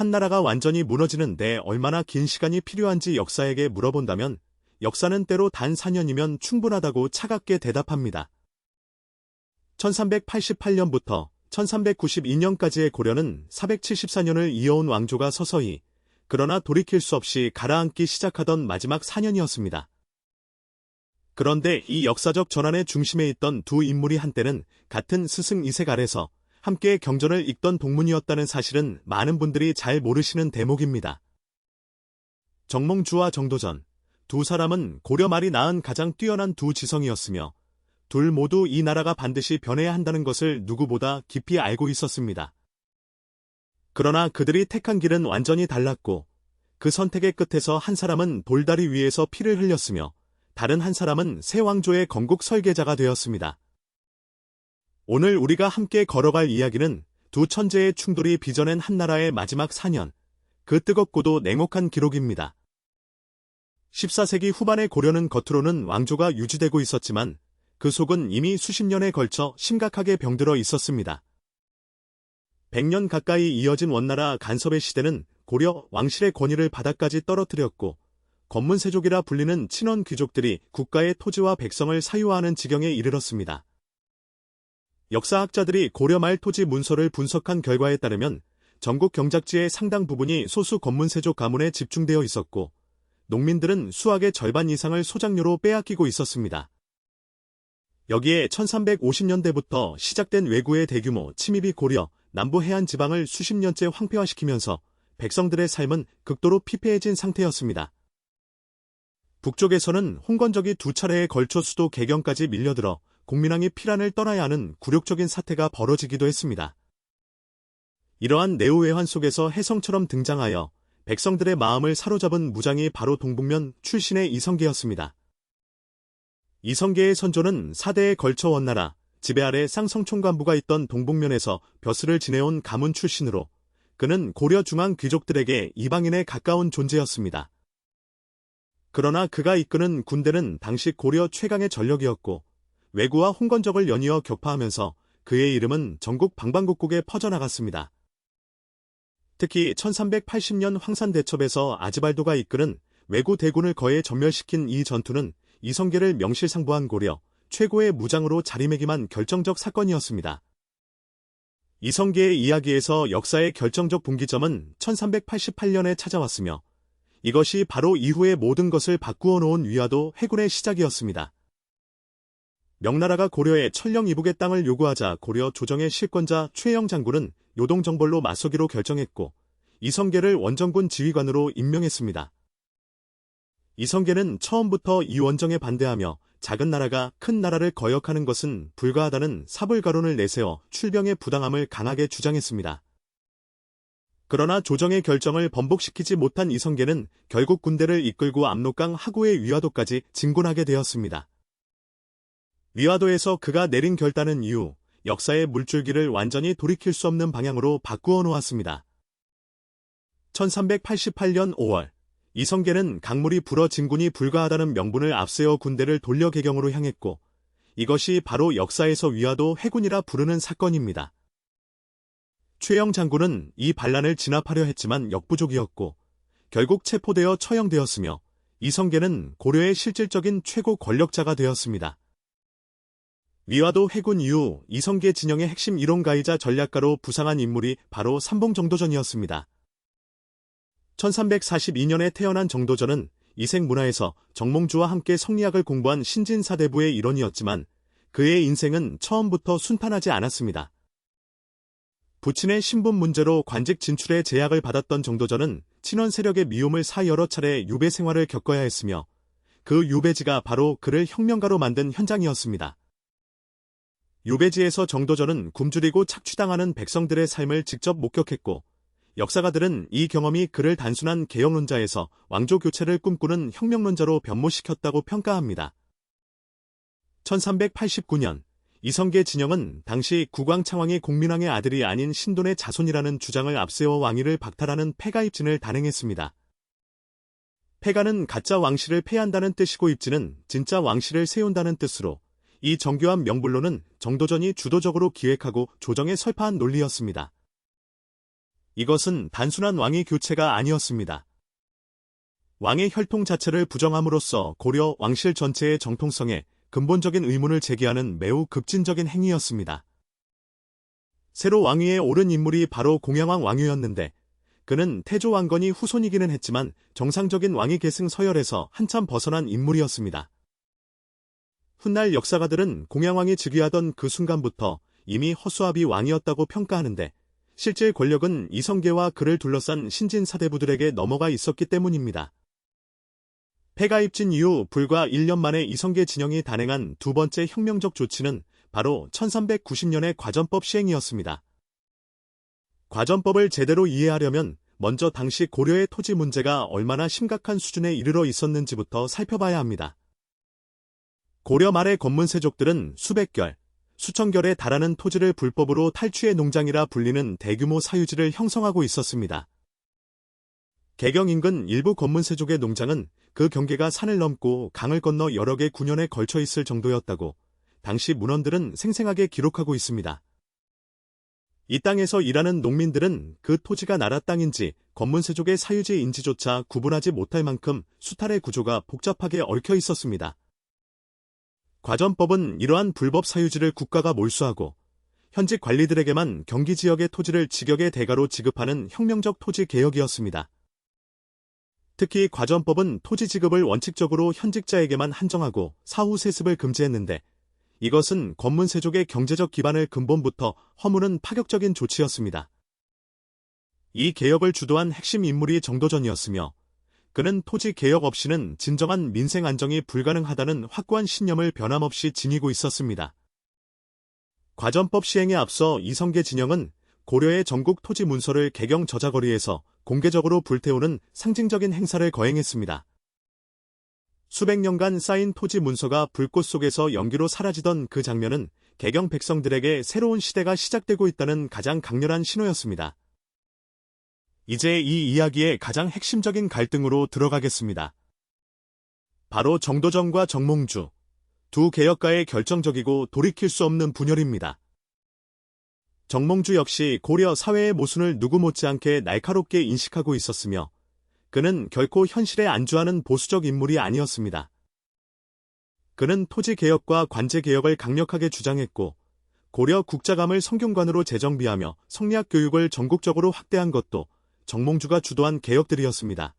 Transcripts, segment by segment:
한 나라가 완전히 무너지는 데 얼마나 긴 시간이 필요한지 역사에게 물어본다면 역사는 때로 단 4년이면 충분하다고 차갑게 대답합니다. 1388년부터 1392년까지의 고려는 474년을 이어온 왕조가 서서히 그러나 돌이킬 수 없이 가라앉기 시작하던 마지막 4년이었습니다. 그런데 이 역사적 전환의 중심에 있던 두 인물이 한때는 같은 스승 이색 아래서 함께 경전을 읽던 동문이었다는 사실은 많은 분들이 잘 모르시는 대목입니다. 정몽주와 정도전, 두 사람은 고려 말이 낳은 가장 뛰어난 두 지성이었으며 둘 모두 이 나라가 반드시 변해야 한다는 것을 누구보다 깊이 알고 있었습니다. 그러나 그들이 택한 길은 완전히 달랐고 그 선택의 끝에서 한 사람은 돌다리 위에서 피를 흘렸으며 다른 한 사람은 새 왕조의 건국 설계자가 되었습니다. 오늘 우리가 함께 걸어갈 이야기는 두 천재의 충돌이 빚어낸 한 나라의 마지막 4년, 그 뜨겁고도 냉혹한 기록입니다. 14세기 후반의 고려는 겉으로는 왕조가 유지되고 있었지만 그 속은 이미 수십 년에 걸쳐 심각하게 병들어 있었습니다. 100년 가까이 이어진 원나라 간섭의 시대는 고려 왕실의 권위를 바닥까지 떨어뜨렸고 권문세족이라 불리는 친원 귀족들이 국가의 토지와 백성을 사유화하는 지경에 이르렀습니다. 역사학자들이 고려 말 토지 문서를 분석한 결과에 따르면 전국 경작지의 상당 부분이 소수 권문세족 가문에 집중되어 있었고 농민들은 수확의 절반 이상을 소작료로 빼앗기고 있었습니다. 여기에 1350년대부터 시작된 왜구의 대규모 침입이 고려 남부 해안 지방을 수십 년째 황폐화시키면서 백성들의 삶은 극도로 피폐해진 상태였습니다. 북쪽에서는 홍건적이 두 차례에 걸쳐 수도 개경까지 밀려들어 공민왕이 피란을 떠나야 하는 굴욕적인 사태가 벌어지기도 했습니다. 이러한 내후외환 속에서 혜성처럼 등장하여 백성들의 마음을 사로잡은 무장이 바로 동북면 출신의 이성계였습니다. 이성계의 선조는 4대에 걸쳐 원나라, 지배 아래 쌍성총관부가 있던 동북면에서 벼슬을 지내온 가문 출신으로 그는 고려 중앙 귀족들에게 이방인에 가까운 존재였습니다. 그러나 그가 이끄는 군대는 당시 고려 최강의 전력이었고 왜구와 홍건적을 연이어 격파하면서 그의 이름은 전국 방방곡곡에 퍼져나갔습니다. 특히 1380년 황산대첩에서 아즈발도가 이끄는 왜구 대군을 거에 전멸시킨 이 전투는 이성계를 명실상부한 고려 최고의 무장으로 자리매김한 결정적 사건이었습니다. 이성계의 이야기에서 역사의 결정적 분기점은 1388년에 찾아왔으며 이것이 바로 이후의 모든 것을 바꾸어 놓은 위화도 해군의 시작이었습니다. 명나라가 고려에 천령 이북의 땅을 요구하자 고려 조정의 실권자 최영 장군은 요동정벌로 맞서기로 결정했고 이성계를 원정군 지휘관으로 임명했습니다. 이성계는 처음부터 이 원정에 반대하며 작은 나라가 큰 나라를 거역하는 것은 불가하다는 사불가론을 내세워 출병의 부당함을 강하게 주장했습니다. 그러나 조정의 결정을 번복시키지 못한 이성계는 결국 군대를 이끌고 압록강 하구의 위화도까지 진군하게 되었습니다. 위화도에서 그가 내린 결단은 이후 역사의 물줄기를 완전히 돌이킬 수 없는 방향으로 바꾸어 놓았습니다. 1388년 5월, 이성계는 강물이 불어 진군이 불가하다는 명분을 앞세워 군대를 돌려 개경으로 향했고 이것이 바로 역사에서 위화도 해군이라 부르는 사건입니다. 최영 장군은 이 반란을 진압하려 했지만 역부족이었고 결국 체포되어 처형되었으며 이성계는 고려의 실질적인 최고 권력자가 되었습니다. 위화도 해군 이후 이성계 진영의 핵심 이론가이자 전략가로 부상한 인물이 바로 삼봉정도전이었습니다. 1342년에 태어난 정도전은 이색 문화에서 정몽주와 함께 성리학을 공부한 신진사대부의 일원이었지만 그의 인생은 처음부터 순탄하지 않았습니다. 부친의 신분 문제로 관직 진출에 제약을 받았던 정도전은 친원 세력의 미움을 사 여러 차례 유배 생활을 겪어야 했으며 그 유배지가 바로 그를 혁명가로 만든 현장이었습니다. 유배지에서 정도전은 굶주리고 착취당하는 백성들의 삶을 직접 목격했고 역사가들은 이 경험이 그를 단순한 개혁론자에서 왕조 교체를 꿈꾸는 혁명론자로 변모시켰다고 평가합니다. 1389년 이성계 진영은 당시 국왕창왕이 공민왕의 아들이 아닌 신돈의 자손이라는 주장을 앞세워 왕위를 박탈하는 폐가 입진을 단행했습니다. 폐가는 가짜 왕실을 폐한다는 뜻이고 입진은 진짜 왕실을 세운다는 뜻으로 이 정교한 명분론은 정도전이 주도적으로 기획하고 조정에 설파한 논리였습니다. 이것은 단순한 왕위 교체가 아니었습니다. 왕의 혈통 자체를 부정함으로써 고려 왕실 전체의 정통성에 근본적인 의문을 제기하는 매우 급진적인 행위였습니다. 새로 왕위에 오른 인물이 바로 공양왕 왕유였는데 그는 태조 왕건이 후손이기는 했지만 정상적인 왕위 계승 서열에서 한참 벗어난 인물이었습니다. 훗날 역사가들은 공양왕이 즉위하던 그 순간부터 이미 허수아비 왕이었다고 평가하는데 실제 권력은 이성계와 그를 둘러싼 신진 사대부들에게 넘어가 있었기 때문입니다. 폐가 입진 이후 불과 1년 만에 이성계 진영이 단행한 두 번째 혁명적 조치는 바로 1390년의 과전법 시행이었습니다. 과전법을 제대로 이해하려면 먼저 당시 고려의 토지 문제가 얼마나 심각한 수준에 이르러 있었는지부터 살펴봐야 합니다. 고려 말의 권문세족들은 수백 결, 수천 결에 달하는 토지를 불법으로 탈취의 농장이라 불리는 대규모 사유지를 형성하고 있었습니다. 개경 인근 일부 권문세족의 농장은 그 경계가 산을 넘고 강을 건너 여러 개 군현에 걸쳐 있을 정도였다고 당시 문헌들은 생생하게 기록하고 있습니다. 이 땅에서 일하는 농민들은 그 토지가 나라 땅인지 권문세족의 사유지인지조차 구분하지 못할 만큼 수탈의 구조가 복잡하게 얽혀 있었습니다. 과전법은 이러한 불법 사유지를 국가가 몰수하고 현직 관리들에게만 경기 지역의 토지를 직역의 대가로 지급하는 혁명적 토지 개혁이었습니다. 특히 과전법은 토지 지급을 원칙적으로 현직자에게만 한정하고 사후 세습을 금지했는데 이것은 권문세족의 경제적 기반을 근본부터 허무는 파격적인 조치였습니다. 이 개혁을 주도한 핵심 인물이 정도전이었으며 그는 토지 개혁 없이는 진정한 민생 안정이 불가능하다는 확고한 신념을 변함없이 지니고 있었습니다. 과전법 시행에 앞서 이성계 진영은 고려의 전국 토지 문서를 개경 저자거리에서 공개적으로 불태우는 상징적인 행사를 거행했습니다. 수백 년간 쌓인 토지 문서가 불꽃 속에서 연기로 사라지던 그 장면은 개경 백성들에게 새로운 시대가 시작되고 있다는 가장 강렬한 신호였습니다. 이제 이 이야기의 가장 핵심적인 갈등으로 들어가겠습니다. 바로 정도전과 정몽주, 두 개혁가의 결정적이고 돌이킬 수 없는 분열입니다. 정몽주 역시 고려 사회의 모순을 누구 못지않게 날카롭게 인식하고 있었으며 그는 결코 현실에 안주하는 보수적 인물이 아니었습니다. 그는 토지개혁과 관제개혁을 강력하게 주장했고 고려 국자감을 성균관으로 재정비하며 성리학 교육을 전국적으로 확대한 것도 정몽주가 주도한 개혁들이었습니다.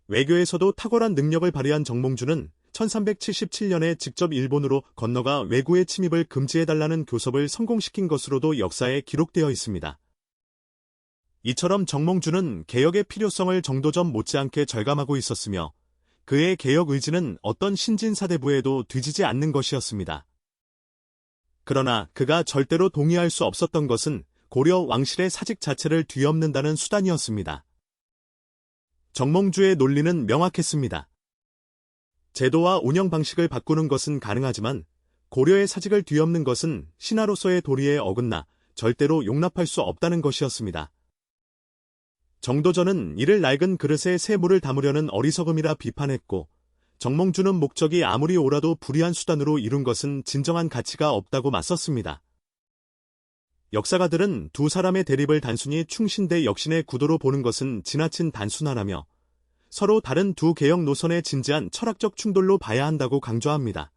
외교에서도 탁월한 능력을 발휘한 정몽주는 1377년에 직접 일본으로 건너가 왜구의 침입을 금지해달라는 교섭을 성공시킨 것으로도 역사에 기록되어 있습니다. 이처럼 정몽주는 개혁의 필요성을 정도전 못지않게 절감하고 있었으며 그의 개혁 의지는 어떤 신진사대부에도 뒤지지 않는 것이었습니다. 그러나 그가 절대로 동의할 수 없었던 것은 고려 왕실의 사직 자체를 뒤엎는다는 수단이었습니다. 정몽주의 논리는 명확했습니다. 제도와 운영 방식을 바꾸는 것은 가능하지만 고려의 사직을 뒤엎는 것은 신하로서의 도리에 어긋나 절대로 용납할 수 없다는 것이었습니다. 정도전은 이를 낡은 그릇에 새 물을 담으려는 어리석음이라 비판했고 정몽주는 목적이 아무리 옳아도 불의한 수단으로 이룬 것은 진정한 가치가 없다고 맞섰습니다. 역사가들은 두 사람의 대립을 단순히 충신 대 역신의 구도로 보는 것은 지나친 단순하라며 서로 다른 두 개혁 노선의 진지한 철학적 충돌로 봐야 한다고 강조합니다.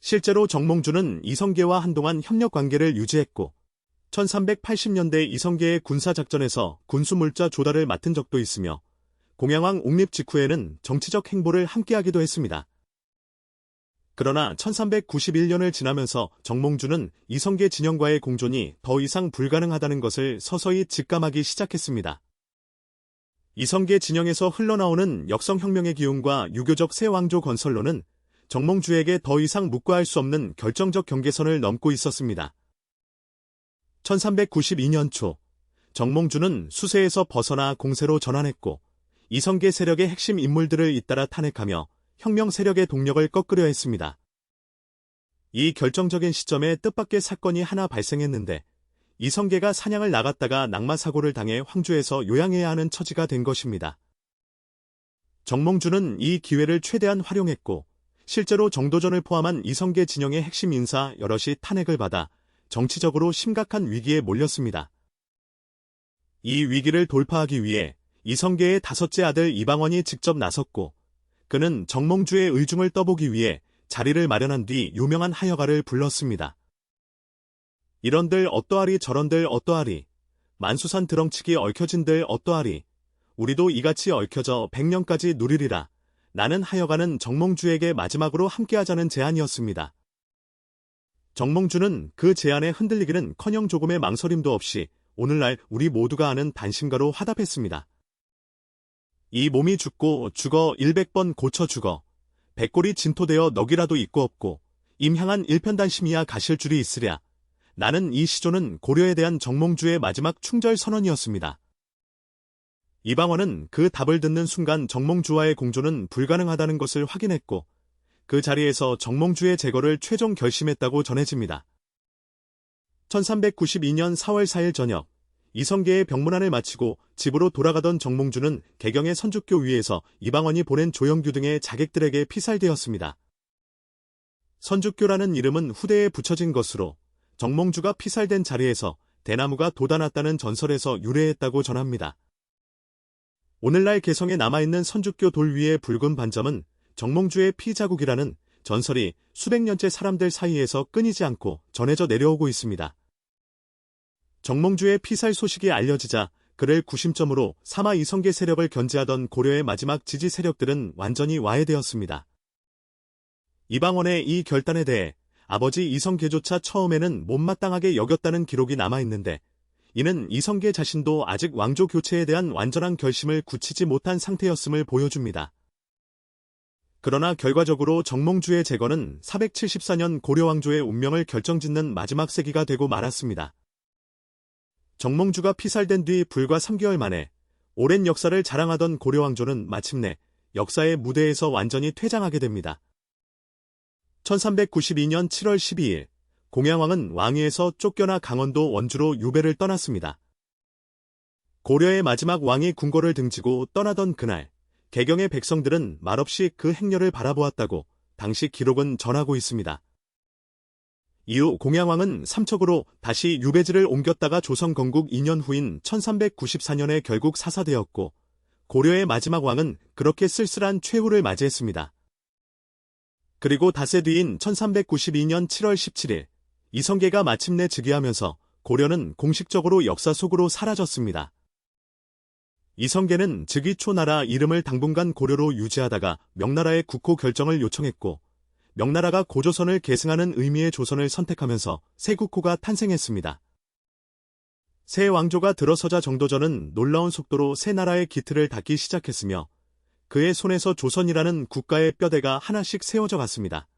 실제로 정몽주는 이성계와 한동안 협력 관계를 유지했고 1380년대 이성계의 군사작전에서 군수물자 조달을 맡은 적도 있으며 공양왕 옹립 직후에는 정치적 행보를 함께하기도 했습니다. 그러나 1391년을 지나면서 정몽주는 이성계 진영과의 공존이 더 이상 불가능하다는 것을 서서히 직감하기 시작했습니다. 이성계 진영에서 흘러나오는 역성혁명의 기운과 유교적 새 왕조 건설론은 정몽주에게 더 이상 묵과할 수 없는 결정적 경계선을 넘고 있었습니다. 1392년 초, 정몽주는 수세에서 벗어나 공세로 전환했고 이성계 세력의 핵심 인물들을 잇따라 탄핵하며 혁명 세력의 동력을 꺾으려 했습니다. 이 결정적인 시점에 뜻밖의 사건이 하나 발생했는데 이성계가 사냥을 나갔다가 낙마사고를 당해 황주에서 요양해야 하는 처지가 된 것입니다. 정몽주는 이 기회를 최대한 활용했고 실제로 정도전을 포함한 이성계 진영의 핵심 인사 여럿이 탄핵을 받아 정치적으로 심각한 위기에 몰렸습니다. 이 위기를 돌파하기 위해 이성계의 다섯째 아들 이방원이 직접 나섰고, 그는 정몽주의 의중을 떠보기 위해 자리를 마련한 뒤 유명한 하여가를 불렀습니다. 이런들 어떠하리 저런들 어떠하리, 만수산 드렁치기 얽혀진들 어떠하리, 우리도 이같이 얽혀져 100년까지 누리리라. 나는 하여가는 정몽주에게 마지막으로 함께하자는 제안이었습니다. 정몽주는 그 제안에 흔들리기는커녕 조금의 망설임도 없이 오늘날 우리 모두가 아는 단신가로 화답했습니다. 이 몸이 죽고 죽어 100번 고쳐 죽어 백골이 진토되어 넋이라도 있고 없고 임향한 일편단심이야 가실 줄이 있으랴. 나는 이 시조는 고려에 대한 정몽주의 마지막 충절 선언이었습니다. 이방원은 그 답을 듣는 순간 정몽주와의 공조는 불가능하다는 것을 확인했고 그 자리에서 정몽주의 제거를 최종 결심했다고 전해집니다. 1392년 4월 4일 저녁, 이성계의 병문안을 마치고 집으로 돌아가던 정몽주는 개경의 선주교 위에서 이방원이 보낸 조영규 등의 자객들에게 피살되었습니다. 선주교라는 이름은 후대에 붙여진 것으로 정몽주가 피살된 자리에서 대나무가 돋아났다는 전설에서 유래했다고 전합니다. 오늘날 개성에 남아있는 선주교 돌 위의 붉은 반점은 정몽주의 피자국이라는 전설이 수백 년째 사람들 사이에서 끊이지 않고 전해져 내려오고 있습니다. 정몽주의 피살 소식이 알려지자 그를 구심점으로 삼아 이성계 세력을 견제하던 고려의 마지막 지지 세력들은 완전히 와해되었습니다. 이방원의 이 결단에 대해 아버지 이성계조차 처음에는 못마땅하게 여겼다는 기록이 남아있는데 이는 이성계 자신도 아직 왕조 교체에 대한 완전한 결심을 굳히지 못한 상태였음을 보여줍니다. 그러나 결과적으로 정몽주의 제거는 474년 고려왕조의 운명을 결정짓는 마지막 세기가 되고 말았습니다. 정몽주가 피살된 뒤 불과 3개월 만에 오랜 역사를 자랑하던 고려왕조는 마침내 역사의 무대에서 완전히 퇴장하게 됩니다. 1392년 7월 12일, 공양왕은 왕위에서 쫓겨나 강원도 원주로 유배를 떠났습니다. 고려의 마지막 왕이 궁궐을 등지고 떠나던 그날, 개경의 백성들은 말없이 그 행렬을 바라보았다고 당시 기록은 전하고 있습니다. 이후 공양왕은 삼척으로 다시 유배지를 옮겼다가 조선 건국 2년 후인 1394년에 결국 사사되었고 고려의 마지막 왕은 그렇게 쓸쓸한 최후를 맞이했습니다. 그리고 닷새 뒤인 1392년 7월 17일 이성계가 마침내 즉위하면서 고려는 공식적으로 역사 속으로 사라졌습니다. 이성계는 즉위 초 나라 이름을 당분간 고려로 유지하다가 명나라의 국호 결정을 요청했고 명나라가 고조선을 계승하는 의미의 조선을 선택하면서 새 국호가 탄생했습니다. 새 왕조가 들어서자 정도전은 놀라운 속도로 새 나라의 기틀을 닦기 시작했으며 그의 손에서 조선이라는 국가의 뼈대가 하나씩 세워져 갔습니다.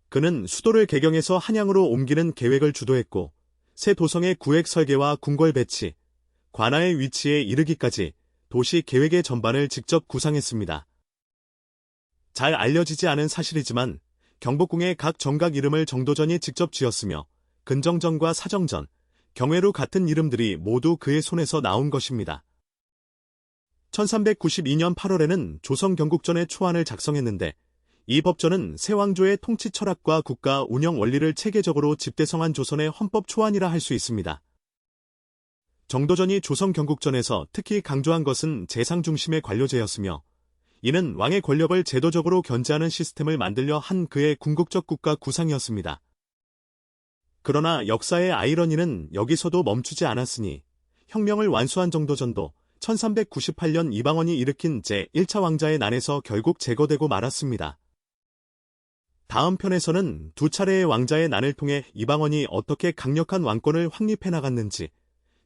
그는 수도를 개경에서 한양으로 옮기는 계획을 주도했고 새 도성의 구획 설계와 궁궐 배치, 관아의 위치에 이르기까지 도시 계획의 전반을 직접 구상했습니다. 잘 알려지지 않은 사실이지만 경복궁의 각 정각 이름을 정도전이 직접 지었으며 근정전과 사정전, 경회루 같은 이름들이 모두 그의 손에서 나온 것입니다. 1392년 8월에는 조선 경국전의 초안을 작성했는데 이 법전은 새 왕조의 통치 철학과 국가 운영 원리를 체계적으로 집대성한 조선의 헌법 초안이라 할 수 있습니다. 정도전이 조선 경국전에서 특히 강조한 것은 재상 중심의 관료제였으며 이는 왕의 권력을 제도적으로 견제하는 시스템을 만들려 한 그의 궁극적 국가 구상이었습니다. 그러나 역사의 아이러니는 여기서도 멈추지 않았으니 혁명을 완수한 정도전도 1398년 이방원이 일으킨 제1차 왕자의 난에서 결국 제거되고 말았습니다. 다음 편에서는 두 차례의 왕자의 난을 통해 이방원이 어떻게 강력한 왕권을 확립해 나갔는지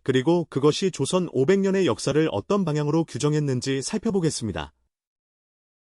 그리고 그것이 조선 500년의 역사를 어떤 방향으로 규정했는지 살펴보겠습니다.